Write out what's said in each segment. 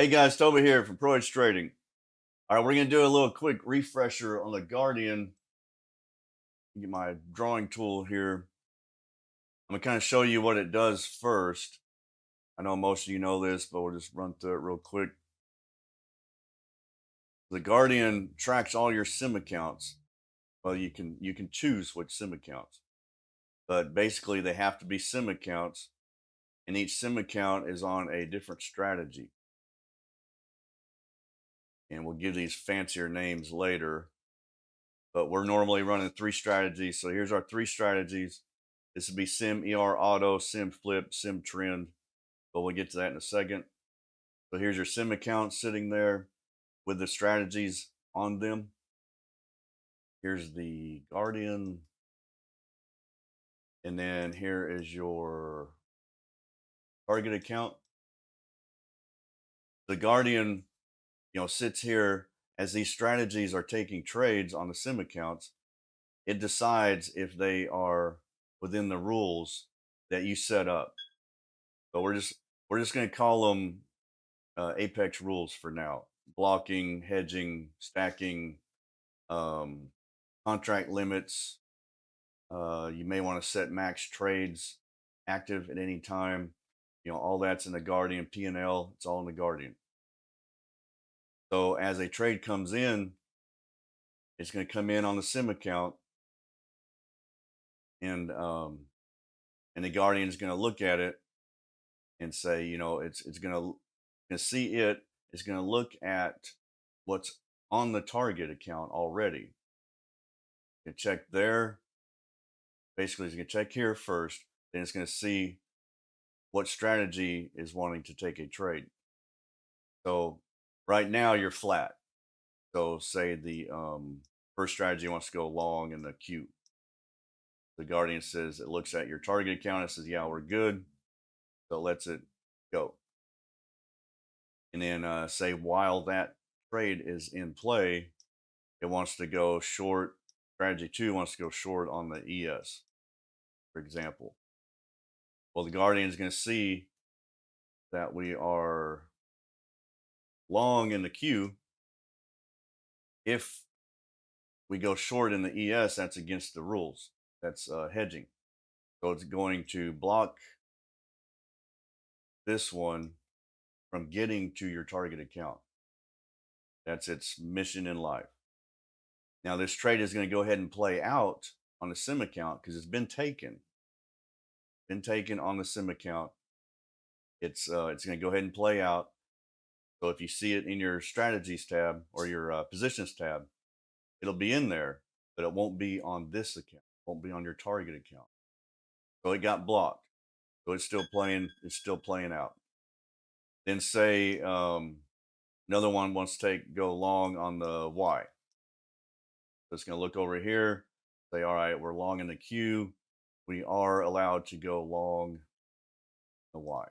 Hey guys, Toby here from Pro Edge Trading. All right, we're gonna do a little quick refresher on the Guardian. Get my drawing tool here. I'm gonna kind of show you what it does first. I know most of you know this, but we'll just run through it real quick. The Guardian tracks all your SIM accounts. Well, you can choose which SIM accounts, but basically they have to be SIM accounts, and each SIM account is on a different strategy. And we'll give these fancier names later, but we're normally running three strategies. So here's our three strategies. This would be Sim ER Auto, Sim Flip, Sim Trend, but we'll get to that in a second. So here's your Sim account sitting there with the strategies on them. Here's the Guardian. And then here is your target account. The Guardian, sits here as these strategies are taking trades on the Sim accounts. It decides if they are within the rules that you set up. So we're just going to call them Apex rules for now: blocking, hedging, stacking, um, contract limits. You may want to set max trades active at any time. All that's in the Guardian P&L. It's all in the Guardian. So as a trade comes in, it's going to come in on the Sim account, and the Guardian is going to look at it and say, it's going to see it. It's going to look at what's on the target account already. You can check there. Basically, it's going to check here first. Then it's going to see what strategy is wanting to take a trade. So right now you're flat. So say the first strategy wants to go long in the queue. The Guardian says it looks at your target account. It says, yeah, we're good. So it lets it go. And then say while that trade is in play, it wants to go short. Strategy two wants to go short on the ES, for example. Well, the Guardian is going to see that we are long in the queue. If we go short in the ES, that's against the rules. That's hedging. So it's going to block this one from getting to your target account. That's its mission in life. Now, this trade is going to go ahead and play out on the SIM account because it's been taken. Been taken on the SIM account. It's going to go ahead and play out. So if you see it in your strategies tab or your positions tab, it'll be in there, but it won't be on this account. It won't be on your target account. So it got blocked. So it's still playing. It's still playing out. Then say another one wants to go long on the Y. So it's going to look over here. Say, all right, we're long in the queue. We are allowed to go long the Y.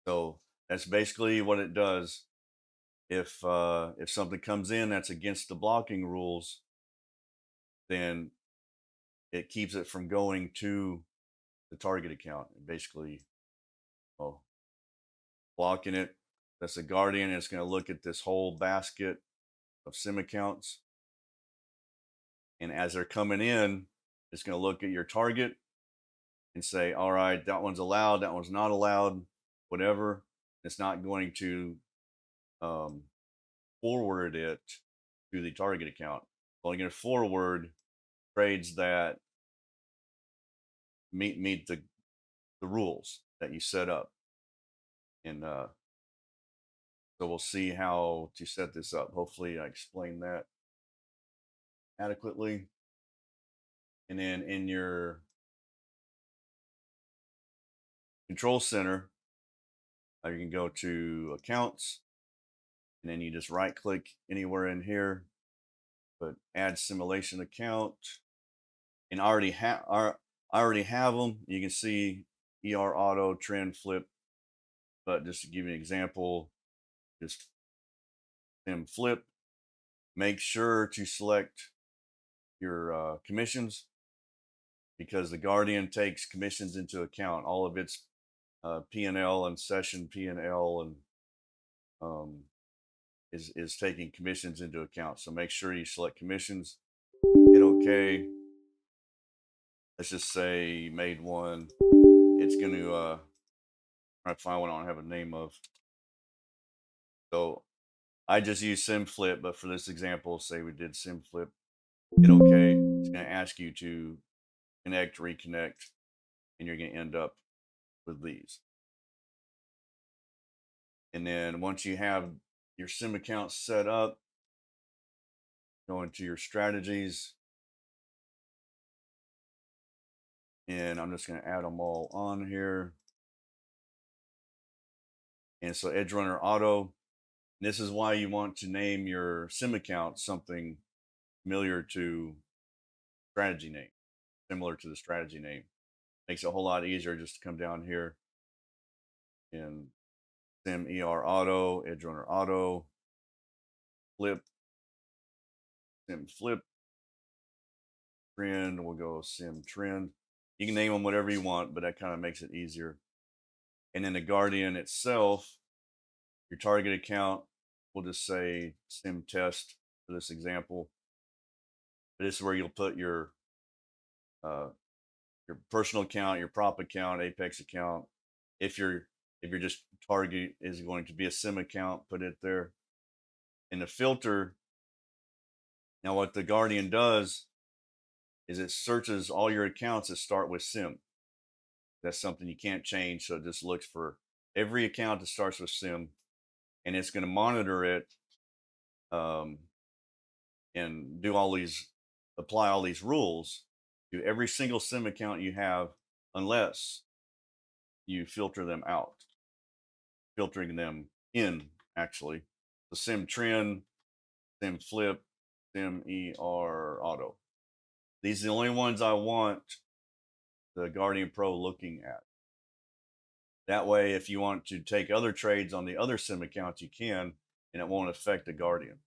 So that's basically what it does. If something comes in that's against the blocking rules, then it keeps it from going to the target account. And basically, oh, blocking it. That's a Guardian. It's going to look at this whole basket of SIM accounts, and as they're coming in, it's going to look at your target and say, all right, that one's allowed, that one's not allowed, whatever. It's not going to um, forward it to the target account. It's only going to forward trades that meet the rules that you set up. And so we'll see how to set this up. Hopefully, I explained that adequately. And then in your control center, you can go to accounts, and then you just right click anywhere in here, but add simulation account. And I already have them. You can see ER Auto, Trend, Flip. But just to give you an example, just Flip. Make sure to select your commissions, because the Guardian takes commissions into account. All of its P&L and session P&L and um, is taking commissions into account. So make sure you select commissions, hit OK. Let's just say you made one. It's going to try to find one I don't have a name of. So I just use SimFlip, but for this example, say we did SimFlip, hit OK. It's going to ask you to connect, reconnect, and you're going to end up with these. And then once you have your sim account set up, go into your strategies, and I'm just going to add them all on here. And so Edge Runner Auto, this is why you want to name your sim account something familiar to strategy name, similar to the strategy name. Makes it a whole lot easier just to come down here and sim ER Auto, Edge Runner Auto, flip, sim flip, trend. We'll go sim trend. You can name them whatever you want, but that kind of makes it easier. And then the Guardian itself, your target account, we'll just say sim test for this example. But this is where you'll put uh, your personal account, your prop account, Apex account. If you're just target is going to be a sim account, put it there. And the filter, now what the Guardian does is it searches all your accounts that start with sim. That's something you can't change. So it just looks for every account that starts with sim, and it's going to monitor it um, and apply all these rules to every single sim account you have, unless you filter them out, filtering them in actually. The sim trend, sim flip, sim ER auto. These are the only ones I want the Guardian Pro looking at. That way, if you want to take other trades on the other sim accounts, you can, and it won't affect the Guardian.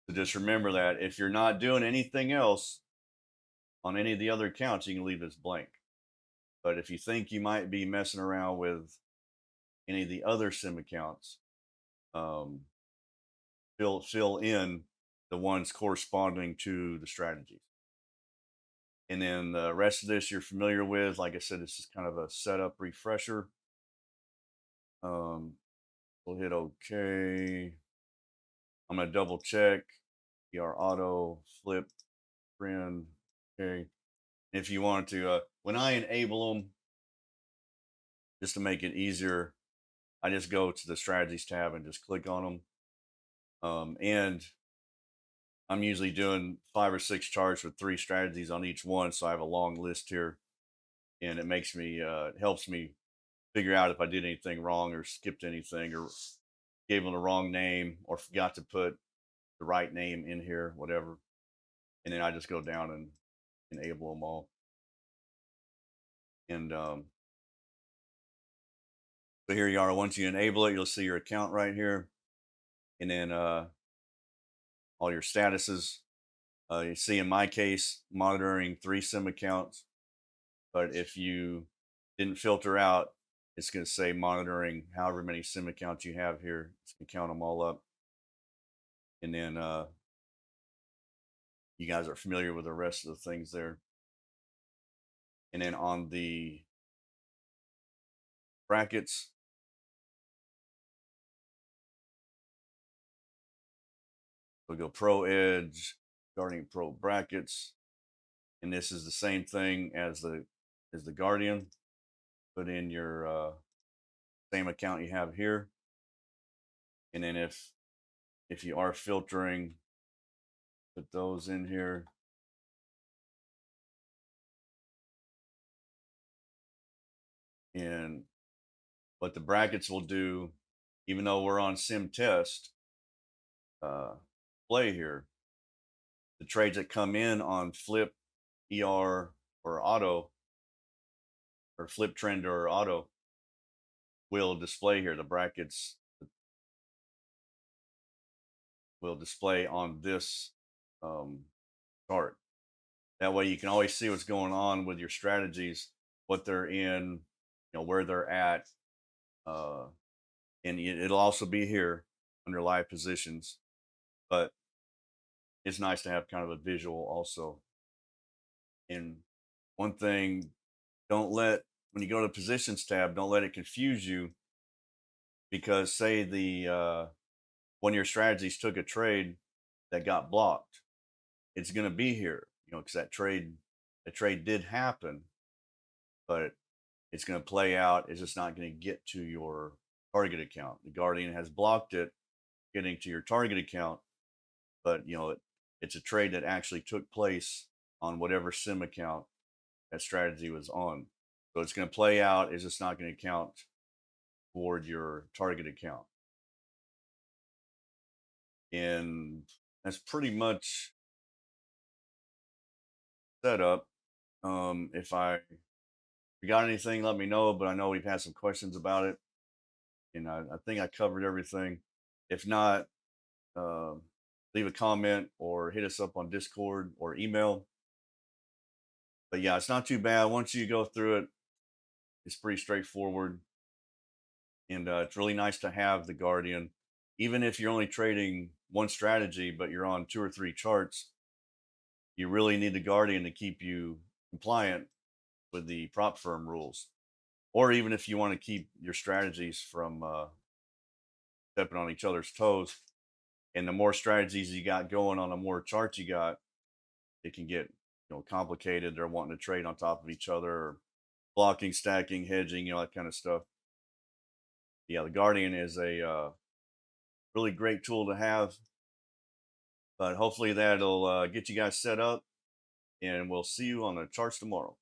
So just remember that if you're not doing anything else on any of the other accounts, you can leave this blank. But if you think you might be messing around with any of the other sim accounts, um, fill in the ones corresponding to the strategies. And then the rest of this you're familiar with. Like I said, this is kind of a setup refresher. We'll hit OK. I'm going to double check ER auto, flip, trend. Okay. If you want to, when I enable them, just to make it easier, I just go to the strategies tab and just click on them. And I'm usually doing 5 or 6 charts with 3 strategies on each one. So I have a long list here, and it helps me figure out if I did anything wrong or skipped anything or gave them the wrong name or forgot to put the right name in here, whatever. And then I just go down and enable them all. And so here you are. Once you enable it, you'll see your account right here. And then all your statuses. You see in my case, monitoring 3 sim accounts. But if you didn't filter out, it's going to say monitoring however many sim accounts you have here. It's going to count them all up. And then you guys are familiar with the rest of the things there. And then on the brackets, we'll go Pro Edge, Guardian Pro brackets. And this is the same thing as the Guardian. Put in your same account you have here. And then if you are filtering, put those in here. And what the brackets will do, even though we're on sim test play here, the trades that come in on flip, ER, or auto, or flip trend or auto will display here. The brackets will display on this chart. That way you can always see what's going on with your strategies, what they're in, where they're at, uh, and it'll also be here under live positions. But it's nice to have kind of a visual also. And one thing, don't let when you go to the positions tab, don't let it confuse you because say the one of your strategies took a trade that got blocked, it's going to be here, because that trade did happen, but it's going to play out. It's just not going to get to your target account. The Guardian has blocked it getting to your target account, but it's a trade that actually took place on whatever sim account that strategy was on. So it's going to play out. It's just not going to count toward your target account. And that's pretty much set up. If I forgot anything, let me know. But I know we've had some questions about it, and I think I covered everything. If not, uh, leave a comment or hit us up on Discord or email. But yeah, it's not too bad. Once you go through it, it's pretty straightforward, and it's really nice to have the Guardian. Even if you're only trading one strategy, but you're on two or three charts, you really need the Guardian to keep you compliant with the prop firm rules. Or even if you want to keep your strategies from stepping on each other's toes. And the more strategies you got going on, the more charts you got, it can get complicated. They're wanting to trade on top of each other, or blocking, stacking, hedging, that kind of stuff. Yeah, the Guardian is a really great tool to have, but hopefully that'll get you guys set up, and we'll see you on the charts tomorrow.